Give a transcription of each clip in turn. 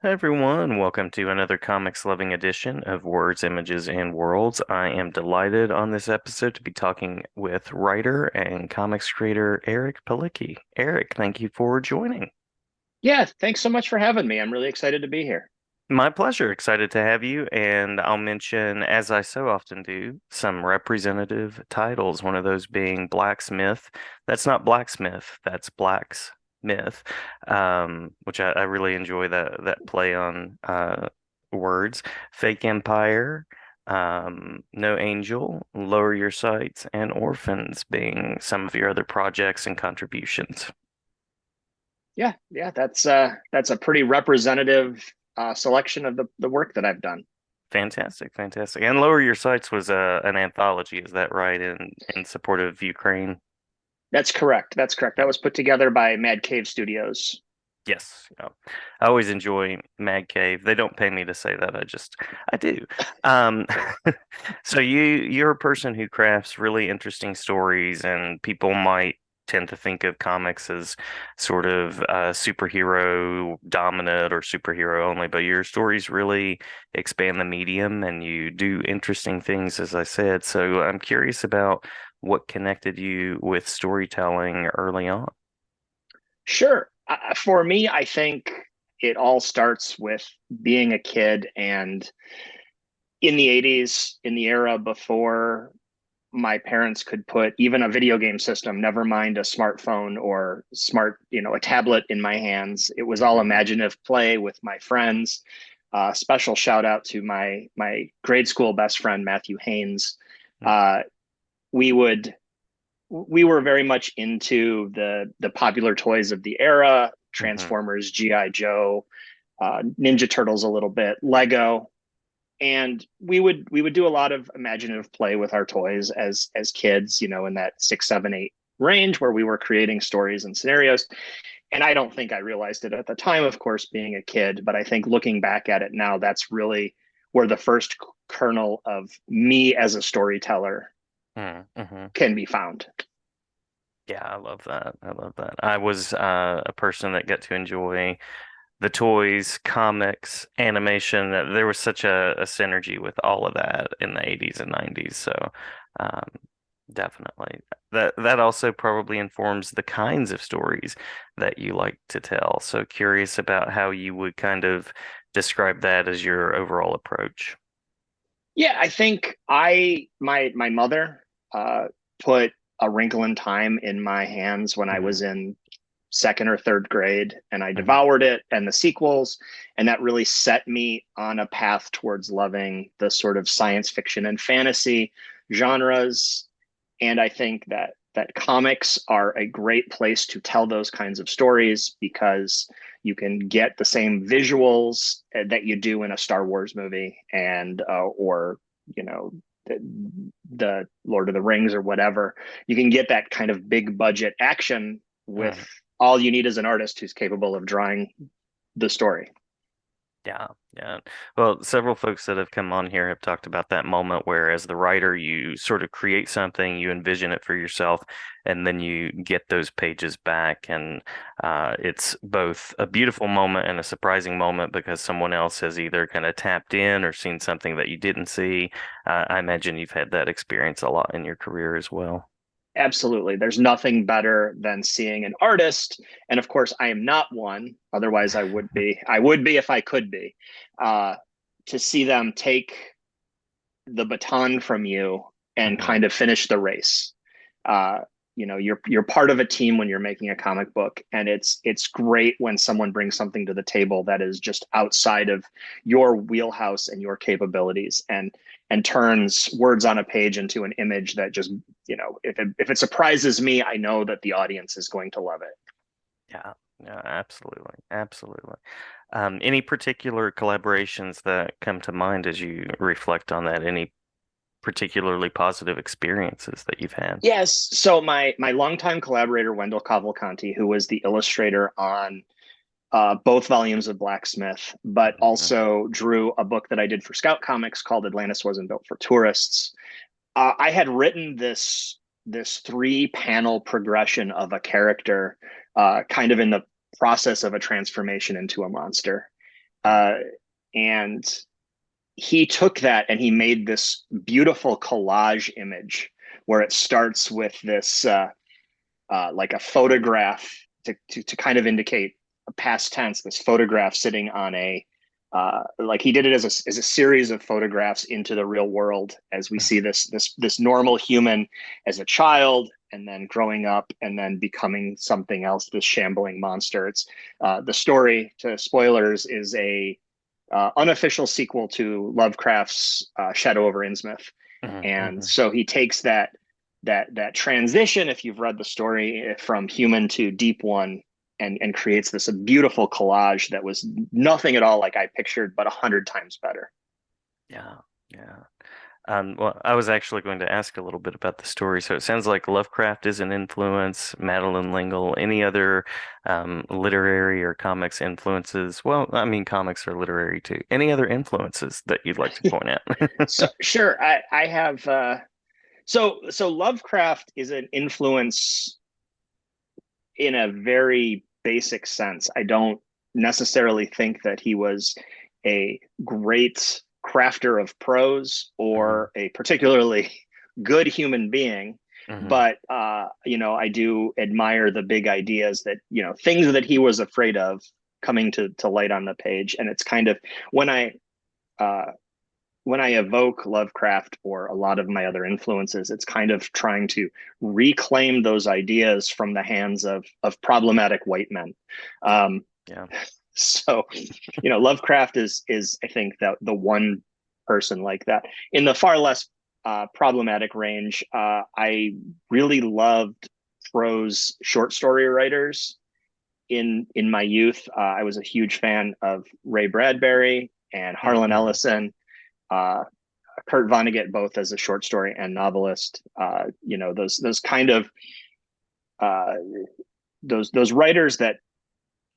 Hi everyone, welcome to another comics loving edition of Words, Images, and Worlds. I am delighted on this episode to be talking with writer and comics creator Eric Palicki. Eric, thank you for joining. Yeah, thanks so much for having me. I'm really excited to be here. My pleasure. Excited to have you, and I'll mention, as I so often do, some representative titles. One of those being Blacksmith. That's not blacksmith, that's Black's Myth, which I really enjoy that play on words. Fake Empire, No Angel, Lower Your Sights, and Orphans being some of your other projects and contributions. Yeah, that's a pretty representative selection of the work that I've done. Fantastic, fantastic. And Lower Your Sights was an anthology, is that right? In support of Ukraine. That's correct. That's correct. That was put together by Mad Cave Studios. Yes, yeah. I always enjoy Mad Cave. They don't pay me to say that. I do. Um, so you're a person who crafts really interesting stories, and people might tend to think of comics as sort of superhero dominant or superhero only, but your stories really expand the medium, and you do interesting things, as I said. So I'm curious about what connected you with storytelling early on. Sure. For me, I think it all starts with being a kid and in the 80s, in the era before my parents could put even a video game system, never mind a smartphone or a tablet in my hands. It was all Mhm. imaginative play with my friends. Special shout out to my grade school best friend Matthew Haynes. Uh, we would we were very much into the popular toys of the era: Mhm. Transformers, GI Joe, Ninja Turtles, a little bit, Lego, and we would do a lot of imaginative play with our toys as kids, in that 6 7 8 range where we were creating stories and scenarios. And I don't think I realized it at the time, of course, being a kid, but I think looking back at it now, that's really where the first kernel of me as a storyteller Mhm. can be found. Yeah, I love that. I love that. I was a person that got to enjoy the toys, comics, animation. There was such a synergy with all of that in the 80s and 90s. So, um, definitely. That also probably informs the kinds of stories that you like to tell. So curious about how you would kind of describe that as your overall approach. Yeah, I think my mother put A Wrinkle in Time in my hands when I Hmm. was in second or third grade, and I Hmm. devoured it and the sequels, and that really set me on a path towards loving the sort of science fiction and fantasy genres. And I think that comics are a great place to tell those kinds of stories because you can get the same visuals that you do in a Star Wars movie and or you know the, the Lord of the Rings or whatever. You can get that kind of big budget action with all you need is an artist who's capable of drawing the story. Yeah, yeah. Well, several folks that have come on here have talked about that moment where, as the writer, you sort of create something, you envision it for yourself, and then you get those pages back. And it's both a beautiful moment and a surprising moment because someone else has either kind of tapped in or seen something that you didn't see. I imagine you've had that experience a lot in your career as well. Absolutely. There's nothing better than seeing an artist. And of course, I am not one. Otherwise, I would be. I would be if I could be. Uh, to see them take the baton from you and Hmm. kind of finish the race. Uh, you're part of a team when you're making a comic book, and it's great when someone brings something to the table that is just outside of your wheelhouse and your capabilities, and turns words on a page into an image that just if it surprises me, I know that the audience is going to love it. Yeah, yeah, absolutely, absolutely. Any particular collaborations that come to mind as you reflect on that? Any particularly positive experiences that you've had? Yes. So my longtime collaborator Wendell Cavalcanti, who was the illustrator on both volumes of Blacksmith, but Mhm. also drew a book that I did for Scout Comics called Atlantis Wasn't Built for Tourists. I had written this 3 panel progression of a character, kind of in the process of a transformation into a monster. uh, and he took that and he made this beautiful collage image where it starts with this like a photograph to kind of indicate a past tense, this photograph sitting on a like he did it as a series of photographs into the real world as we see this normal human as a child and then growing up and then becoming something else, this shambling monster. It's the story, to spoilers, is a unofficial sequel to Lovecraft's Shadow over Innsmouth. And Mm-hmm. so he takes that transition, if you've read the story, from human to deep one, and creates this beautiful collage that was nothing at all like I pictured, but 100 times better. Yeah, yeah. Well, I was actually going to ask a little bit about the story. So it sounds like Lovecraft is an influence, Madeline L'Engle, any other literary or comics influences? Well, I mean, comics are literary too. Any other influences that you'd like to point out? So sure, I have so Lovecraft is an influence in a very basic sense. I don't necessarily think that he was a great crafter of prose Hmm. or a particularly good human being, Hmm. but I do admire the big ideas that things that he was afraid of coming to light on the page. And it's kind of when I uh, when I evoke Lovecraft or a lot of my other influences, it's kind of trying to reclaim those ideas from the hands of problematic white men. Um, Yeah. so, Lovecraft is I think that the one person like that. In the far less problematic range, I really loved prose short story writers in my youth. I was a huge fan of Ray Bradbury and Harlan Mm-hmm. Ellison, uh, Kurt Vonnegut, both as a short story and novelist. Those kind of uh, those writers that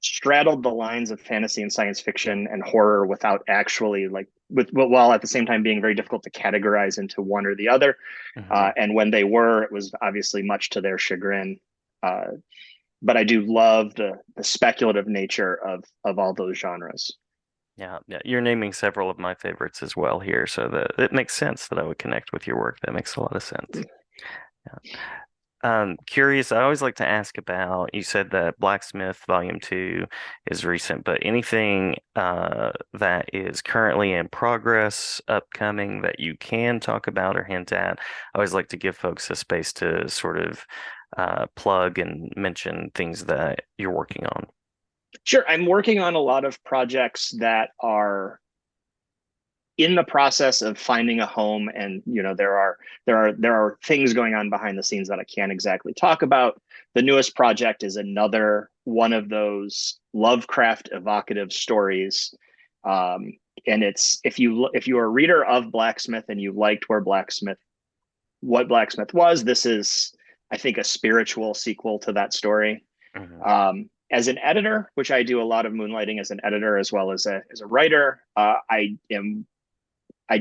straddled the lines of fantasy and science fiction and horror without actually while at the same time being very difficult to categorize into one or the other. Hmm. And when they were, it was obviously much to their chagrin. Uh, but I do love the speculative nature of all those genres. Yeah, yeah. You're naming several of my favorites as well here, so that it makes sense that I would connect with your work. That makes a lot of sense. Yeah. Curious, I always like to ask about, you said that Blacksmith Volume 2 is recent, but anything that is currently in progress, upcoming, that you can talk about or hint at? I always like to give folks a space to sort of plug and mention things that you're working on. Sure, I'm working on a lot of projects that are in the process of finding a home, and there are things going on behind the scenes that I can't exactly talk about. The newest project is another one of those Lovecraft evocative stories. um, and it's if you are a reader of Blacksmith and you liked what Blacksmith was, this is, I think, a spiritual sequel to that story. Hmm. As an editor, which I do a lot of moonlighting as an editor as well as a writer, I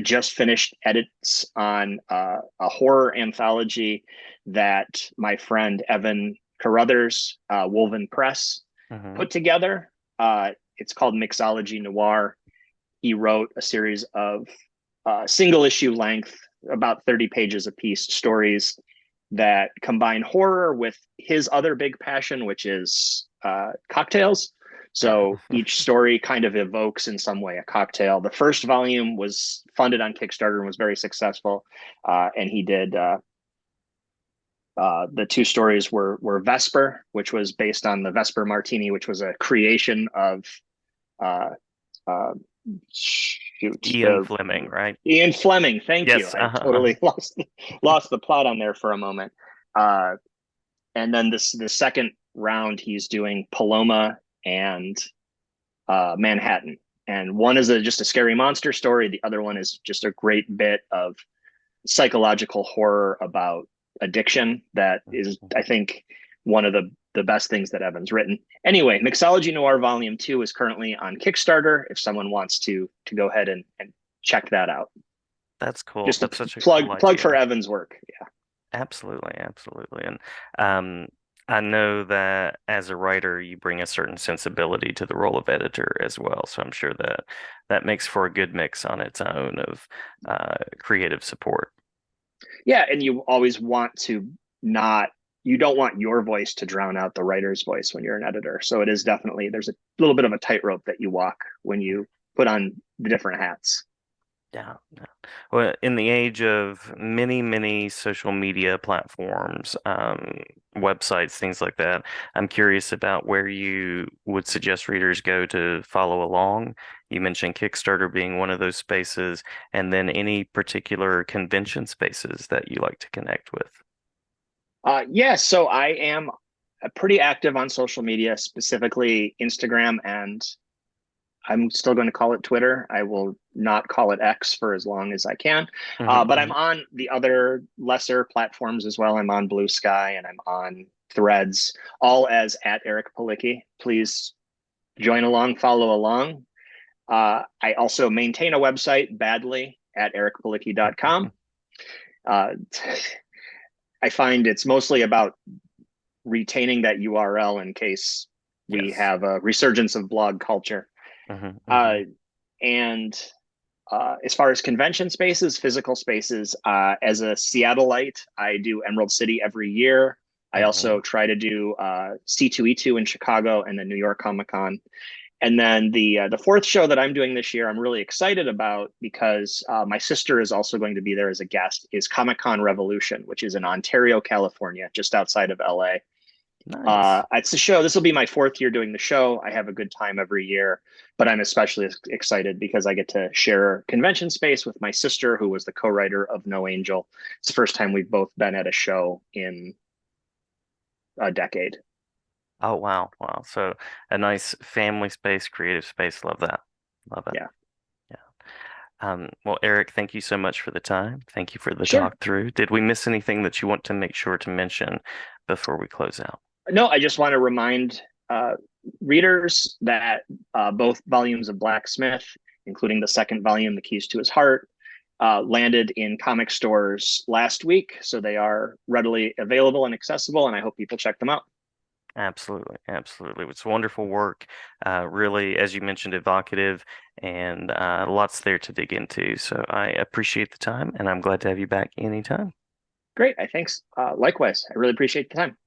just finished edits on a horror anthology that my friend Evan Carruthers, Woven Press, Hmm. put together. It's called Mixology Noir. He wrote a series of single issue length, about 30 pages a piece, stories that combine horror with his other big passion, which is cocktails. So each story kind of evokes in some way a cocktail. The first volume was funded on Kickstarter and was very successful. And he did the two stories were Vesper, which was based on the Vesper Martini, which was a creation of uh, uh, shoot Ian the Fleming, right? Ian Fleming. Thank you. Yes. I totally lost the plot on there for a moment. Uh, and then the second round, he's doing Paloma and Manhattan. And one is just a scary monster story. The other one is just a great bit of psychological horror about addiction. That is, I think, one of the best things that Evan's written. Anyway, Mixology Noir Volume 2 is currently on Kickstarter if someone wants to go ahead and check that out. That's cool. Just a That's such a cool plug for idea. Evan's work. Yeah. Absolutely, absolutely. And um, I know that as a writer, you bring a certain sensibility to the role of editor as well. So I'm sure that that makes for a good mix on its own of creative support. Yeah, and you always want to not you don't want your voice to drown out the writer's voice when you're an editor. So it is definitely there's a little bit of a tightrope that you walk when you put on the different hats. Yeah, yeah. Well, in the age of many social media platforms, websites, things like that, I'm curious about where you would suggest readers go to follow along. You mentioned Kickstarter being one of those spaces, and then any particular convention spaces that you like to connect with. Yeah, so I am pretty active on social media, specifically Instagram, and I'm still going to call it Twitter. I will not call it X for as long as I can. But I'm Hmm. on the other lesser platforms as well. I'm on Blue Sky and I'm on Threads, all as at Eric Palicki. Please join along, follow along. I also maintain a website badly at ericpalicki.com. Uh, I find it's mostly about retaining that URL in case we Yes. have a resurgence of blog culture. Hmm. Uh, Hmm. and As far as convention spaces, physical spaces, as a Seattleite, I do Emerald City every year. I Hmm. also try to do C2E2 in Chicago and then New York Comic Con. And then the fourth show that I'm doing this year, I'm really excited about because my sister is also going to be there as a guest. Is Comic Con Revolution, which is in Ontario, California, just outside of LA. Nice. It's a show. This will be my fourth year doing the show. I have a good time every year, but I'm especially excited because I get to share convention space with my sister, who was the co-writer of No Angel. It's the first time we've both been at a show in a decade. Oh, wow. Wow. So a nice family space, creative space. Love that. Love it. Yeah, Yeah. Well, Eric, thank you so much for the time. Thank you for the sure. talk through. Did we miss anything that you want to make sure to mention before we close out? No, I just want to remind uh, readers that both volumes of Blacksmith, including the second volume, The Keys to His Heart, landed in comic stores last week. So they are readily available and accessible, and I hope people check them out. Absolutely. Absolutely. It's wonderful work. Really, as you mentioned, evocative and lots there to dig into. So I appreciate the time and I'm glad to have you back anytime. Great. I thanks. Likewise. I really appreciate the time.